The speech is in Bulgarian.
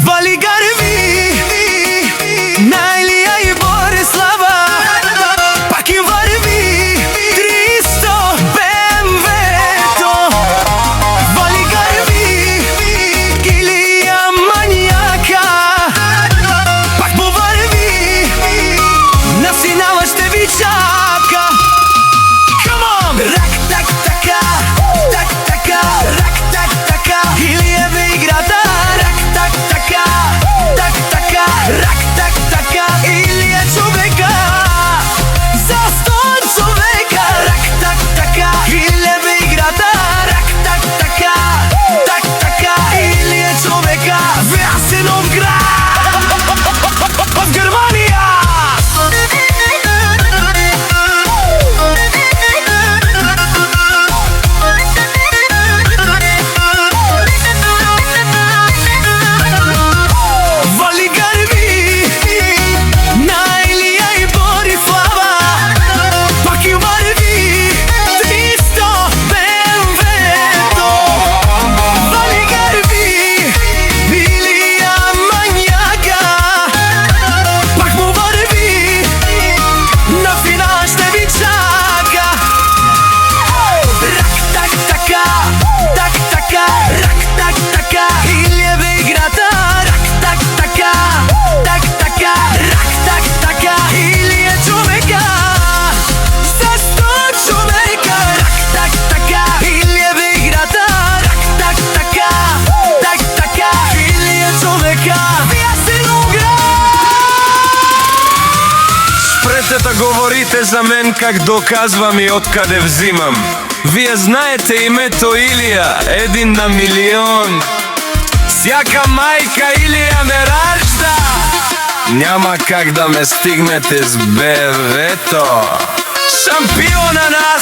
Вали гърви на Илия и Борислава, пак им върви 300 БМВ-то. Вали гърви Илия маняка, пак му върви, на финала ще ви чака. Come on! Рак, так, така, так, така, рак, так, така, Илия бе играта. Рак, так, така, так, така, рак, так, така, Илия човека. За 100 човека. Рак, так, така, Илия бе играта. Рак, так, така, так, така, Илия човека. В Ясеновград, в Германия. Вали гърви на Илия и Борислава, пак им върви 300 БМВ-то. Вали гърви Илия маняка, пак му върви, на финала ще ви чака. Рак, так, така, так, така, рак, так, така, Илия бе играта. Рак, так, така, так, така, рак, так, така, Илия човека. За 100 човека. Рак, так, така, Илия бе играта. Рак, так, така, так, така, Илия човека. В Ясеновград. Спрете да говорите за мен как доказвам и откъде взимам. Вие знаете името Илия, 1 на милион. Всяка майка Илия ме ражда. Няма как да ме стигнете с БМВ-то. Шампиона на